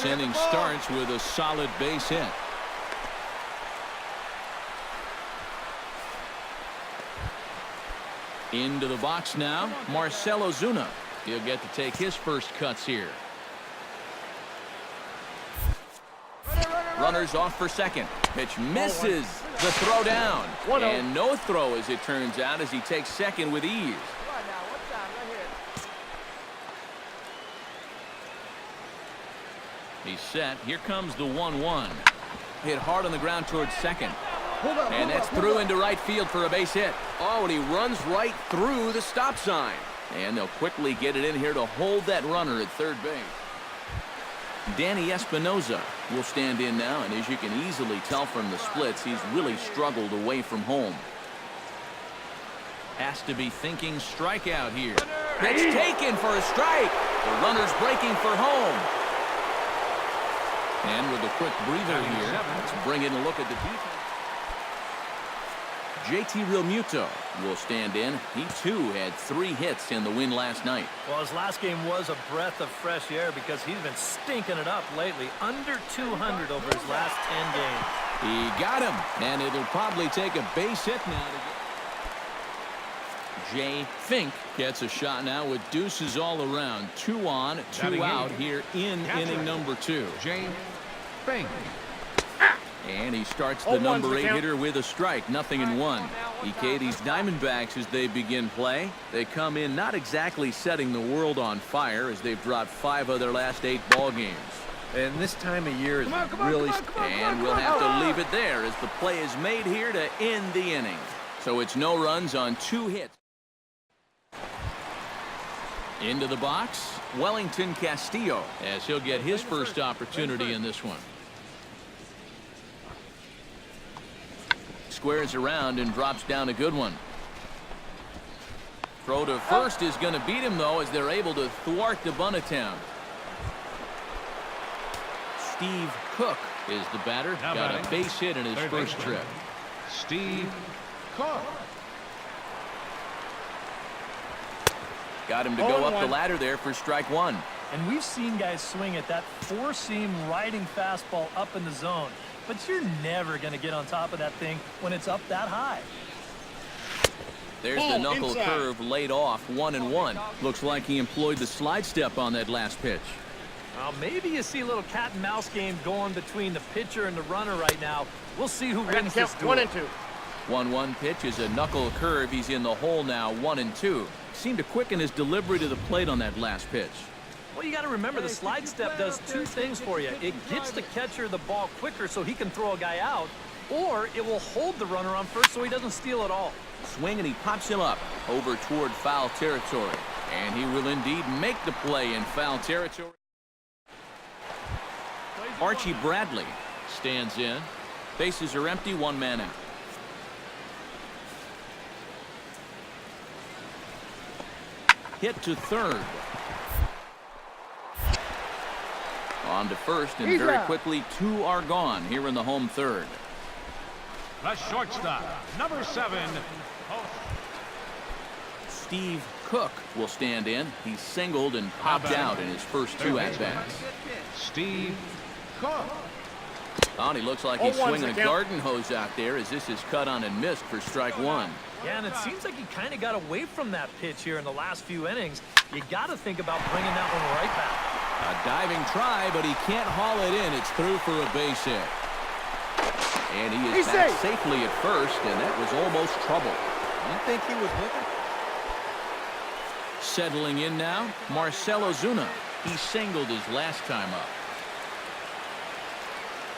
This inning starts with a solid base hit. Into the box now, Marcell Ozuna. He'll get to take his first cuts here. Runners off for second. Pitch misses. The throw down. And no throw, as it turns out, as he takes second with ease. He's set. Here comes the 1-1. Hit hard on the ground towards second. And that's through into right field for a base hit. Oh, and he runs right through the stop sign. And they'll quickly get it in here to hold that runner at third base. Danny Espinoza will stand in now, and as you can easily tell from the splits, he's really struggled away from home. Has to be thinking strikeout here. Pitch taken for a strike. The runner's breaking for home. And with a quick breather here, let's bring in a look at the defense. JT Realmuto will stand in. He too had 3 hits in the win last night. Well, his last game was a breath of fresh air because he's been stinking it up lately. Under 200 over his last 10 games. He got him, and it'll probably take a base hit now. Jay Fink gets a shot now with deuces all around. 2 on, 2 out here in inning number 2. Jay Fink. And he starts the number 8 hitter with a strike. 0-1. EK, these Diamondbacks, as they begin play, they come in not exactly setting the world on fire, as they've dropped 5 of their last 8 ball games. And this time of year is really... And we'll have to leave it there as the play is made here to end the inning. So it's no runs on 2 hits. Into the box, Wellington Castillo, as he'll get his first opportunity in this one. Squares around and drops down a good one. Throw to first is going to beat him, though, as they're able to thwart the bunt attempt. Steve Cook is the batter. Got a base hit in his first trip. Steve Cook. Got him to go up the ladder there for strike 1. And we've seen guys swing at that 4-seam riding fastball up in the zone. But you're never going to get on top of that thing when it's up that high. There's the knuckle curve laid off, 1-1. Looks like he employed the slide step on that last pitch. Well, maybe you see a little cat and mouse game going between the pitcher and the runner right now. We'll see who wins this duel. 1-2. 1-1 pitch is a knuckle curve. He's in the hole now, 1-2. Seemed to quicken his delivery to the plate on that last pitch. Well, you got to remember the slide step does 2 things for you. It gets the catcher the ball quicker so he can throw a guy out, or it will hold the runner on first so he doesn't steal it all. Swing, and he pops him up over toward foul territory. And he will indeed make the play in foul territory. Archie Bradley stands in. Bases are empty, 1 man out. Hit to third. On to first, and very quickly 2 are gone here in the home third. The shortstop, number 7. Steve Cook will stand in. He's singled and popped out in his first 2 at-bats. Steve Cook. Oh, he looks like he's swinging a garden hose out there, as this is cut on and missed for strike 1. Yeah, and it seems like he kind of got away from that pitch here in the last few innings. You got to think about bringing that one right back. A diving try, but he can't haul it in. It's through for a base hit. And he is back safely at first, and that was almost trouble. You think he was looking? Settling in now, Marcell Ozuna. He singled his last time up.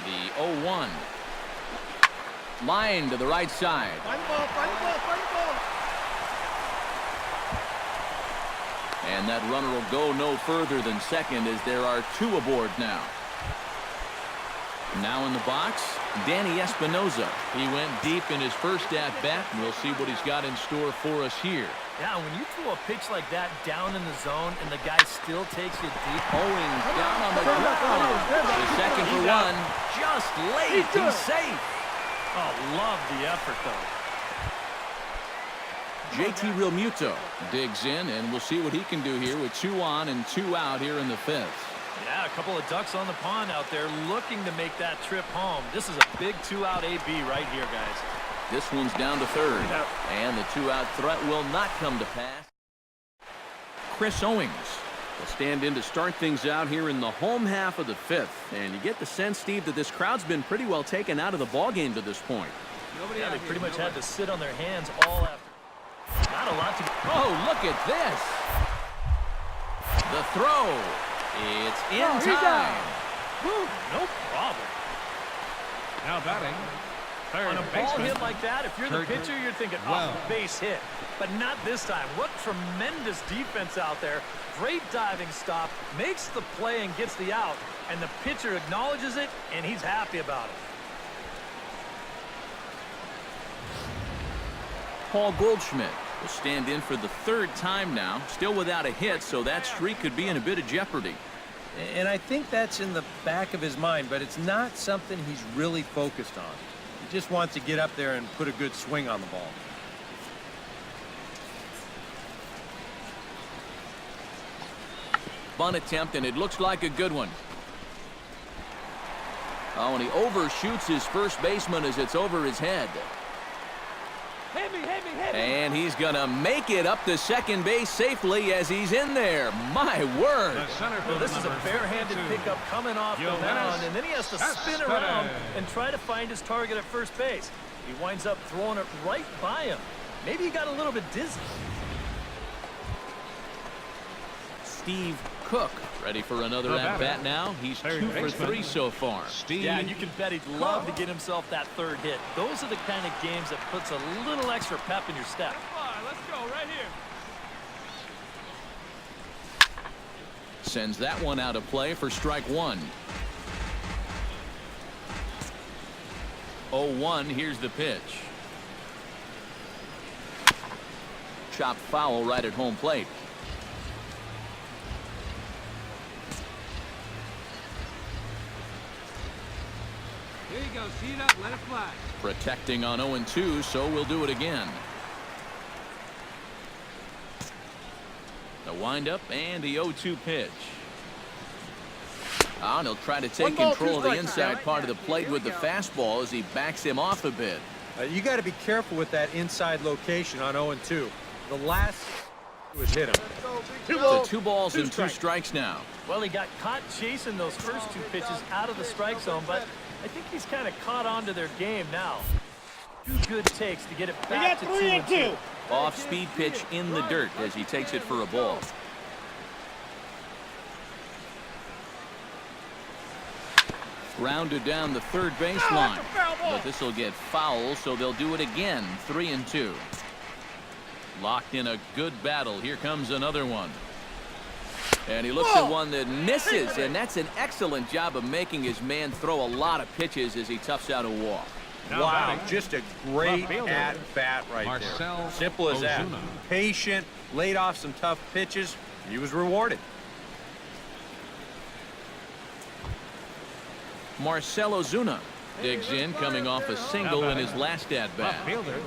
The 0-1. Line to the right side. And that runner will go no further than second, as there are 2 aboard now. Now in the box, Danny Espinoza. He went deep in his first at-bat, and we'll see what he's got in store for us here. Yeah, when you throw a pitch like that down in the zone and the guy still takes you deep. Owing down on the ground. The second for 1. Just late. He's safe. Oh, love the effort, though. JT Realmuto digs in, and we'll see what he can do here with 2 on and 2 out here in the 5th. Yeah, a couple of ducks on the pond out there looking to make that trip home. This is a big two-out AB right here, guys. This one's down to third. And the two-out threat will not come to pass. Chris Owings will stand in to start things out here in the home half of the fifth. And you get the sense, Steve, that this crowd's been pretty well taken out of the ballgame to this point. Yeah, they pretty much had to sit on their hands all after. Not a lot to... Oh, look at this. The throw. It's in time. No problem. Now batting. Third On a ball baseman. hit like that, if you're the Curtain pitcher, you're thinking, Wells. oh, base hit. But not this time. What tremendous defense out there. Great diving stop, makes the play and gets the out. And the pitcher acknowledges it, and he's happy about it. Paul Goldschmidt will stand in for the third time now. Still without a hit, so that streak could be in a bit of jeopardy. And I think that's in the back of his mind, but it's not something he's really focused on. He just wants to get up there and put a good swing on the ball. Bunt attempt, and it looks like a good one. Oh, and he overshoots his first baseman as it's over his head. Hit me. And he's going to make it up to second base safely as he's in there. My word. The center Well, fielder, this is a number barehanded 32. pickup coming off the Johannes mound, and then he has to spin Cespedes. around and try to find his target at first base. He winds up throwing it right by him. Maybe he got a little bit dizzy. Steve Cook ready for another The at-bat batter. now. He's Third 2 for baseman. 3 so far. Steve Yeah, and you can bet he'd love to get himself that third hit. Those are the kind of games that puts a little extra pep in your step. Let's go right here. Sends that one out of play for strike one. 0-1, here's the pitch. Chopped foul right at home plate. Here you go. See it up. Let it fly. Protecting on 0-2, so we'll do it again. The windup and the 0-2 pitch. And he'll try to take control of the inside part of the plate with the fastball as he backs him off a bit. You got to be careful with that inside location on 0-2. The last was hit him. So 2 balls and 2 strikes now. Well, he got caught chasing those first 2 pitches out of the strike zone, but I think he's kind of caught on to their game now. 2 good takes to get it back to 2-2. Off-speed pitch in the dirt as he takes it for a ball. Grounded down the third baseline. But this will get foul, so they'll do it again. 3-2. Locked in a good battle. Here comes another one. And he looks at one that misses, and that's an excellent job of making his man throw a lot of pitches as he toughs out a walk. Now Wow, batting. just a great Left fielder, at-bat right Marcel there. Simple as that. Ozuna. Patient, laid off some tough pitches. He was rewarded. Marcel Ozuna digs in, coming off a single in his last at-bat. Left fielder,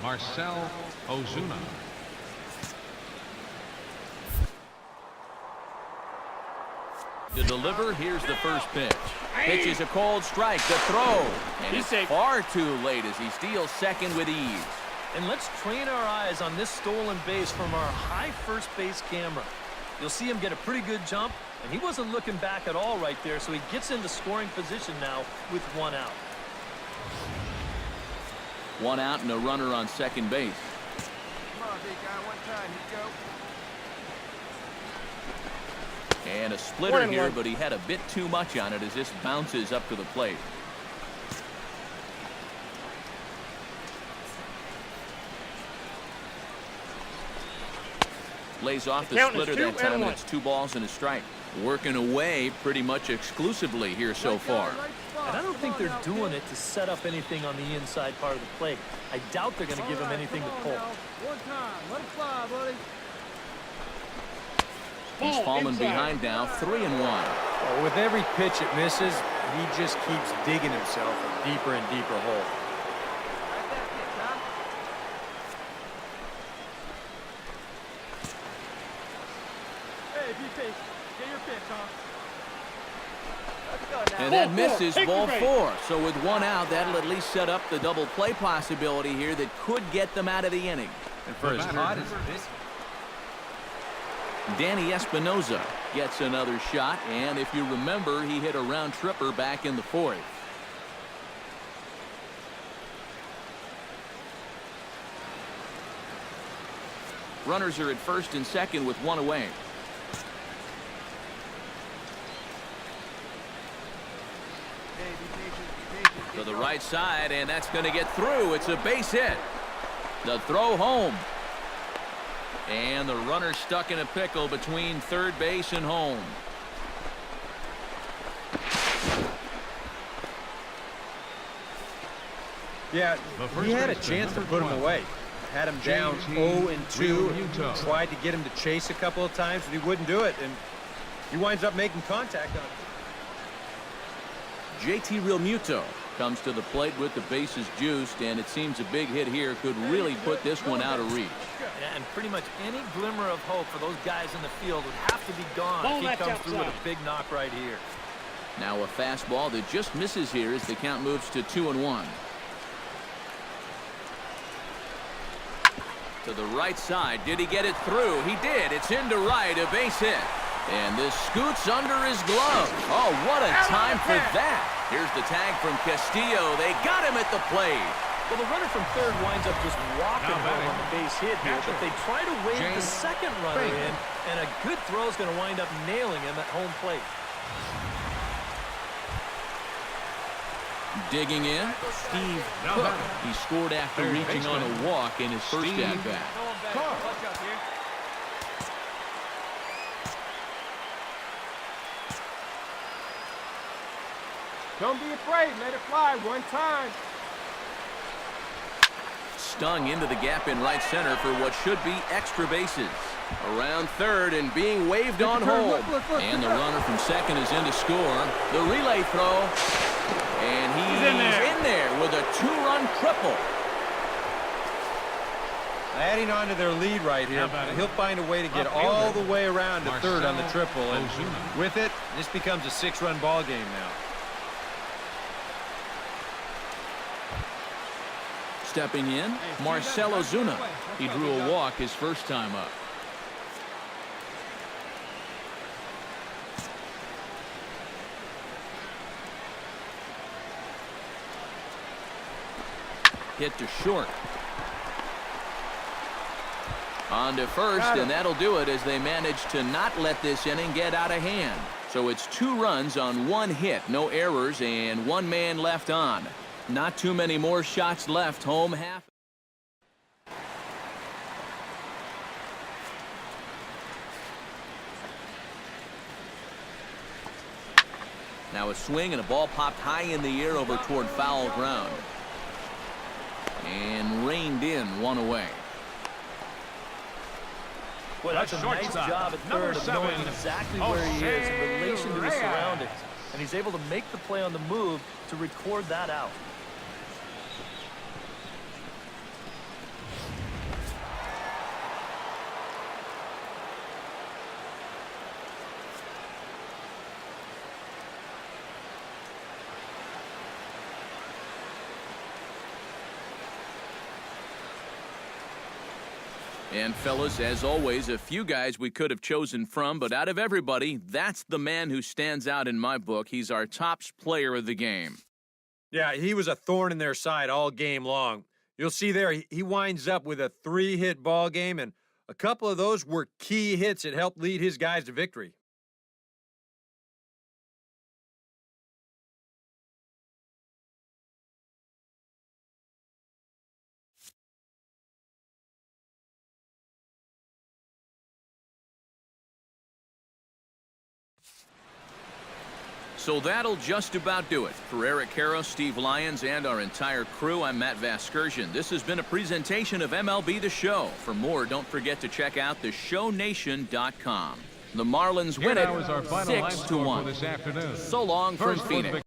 Marcel Ozuna. To deliver, here's the first pitch. Pitch is a cold strike. The throw. And it's far too late as he steals second with ease. And let's train our eyes on this stolen base from our high first base camera. You'll see him get a pretty good jump, and he wasn't looking back at all right there, so he gets into scoring position now with 1 out. 1 out and a runner on second base. Come on, big guy. One time. Here you go. And a splitter here, but he had a bit too much on it as this bounces up to the plate. Lays off the splitter that time, and it's 2 balls and a strike. Working away pretty much exclusively here so far. And I don't think they're doing it to set up anything on the inside part of the plate. I doubt they're going to give him anything to pull. One time. Let it fly, buddy. He's fallen behind now, 3-1. Well, with every pitch it misses, he just keeps digging himself a deeper and deeper hole. Right that pitch, huh? Hey, BP. Get your pitch, huh? And that misses ball 4. So with 1 out, that'll at least set up the double play possibility here that could get them out of the inning. And for as hot as this, Danny Espinoza gets another shot, and if you remember, he hit a round tripper back in the 4th. Runners are at first and second with 1 away. To the right side, and that's going to get through. It's a base hit. The throw home. And the runner stuck in a pickle between third base and home. yeah, he had a chance to put him away. Had him down 0-2. Tried to get him to chase a couple of times, but he wouldn't do it, and he winds up making contact on it. JT Realmuto comes to the plate with the bases juiced, and it seems a big hit here could really put this one out of reach. Yeah, and pretty much any glimmer of hope for those guys in the field would have to be gone if he comes through with a big knock right here. Now a fastball that just misses here as the count moves to 2-1. To the right side. Did he get it through? He did. It's into right. A base hit. And this scoots under his glove. Oh, what a time for that. Here's the tag from Castillo. They got him at the plate. Well, the runner from third winds up just walking home on the base hit here, but they try to wave the second runner in, and a good throw is going to wind up nailing him at home plate. Digging in, Steve Cook. He scored after reaching on a walk in his first at-bat. Don't be afraid. Let it fly one time. Stung into the gap in right center for what should be extra bases. Around third and being waved on home. And the runner from second is in to score. The relay throw. And he's in there with a 2-run triple. Adding on to their lead right here. He'll find a way to get all the way around to third on the triple. And with it, this becomes a 6-run ball game now. Stepping in, Marcell Ozuna. He drew a walk his first time up. Hit to short. On to first, and that'll do it as they manage to not let this inning get out of hand. So it's 2 runs on 1 hit, no errors, and 1 man left on. Not too many more shots left, home half. Now a swing and a ball popped high in the air over toward foul ground. And reined in, 1 away. Well, that's a nice job at third of knowing exactly where he is in relation to his surroundings. And he's able to make the play on the move to record that out. And fellas, as always, a few guys we could have chosen from, but out of everybody, that's the man who stands out in my book. He's our top player of the game. Yeah, he was a thorn in their side all game long. You'll see there, he winds up with a 3-hit ball game, and a couple of those were key hits that helped lead his guys to victory. So that'll just about do it. For Eric Caro, Steve Lyons, and our entire crew, I'm Matt Vasgersian. This has been a presentation of MLB The Show. For more, don't forget to check out theshownation.com. The Marlins win it 6-1. So long from Phoenix.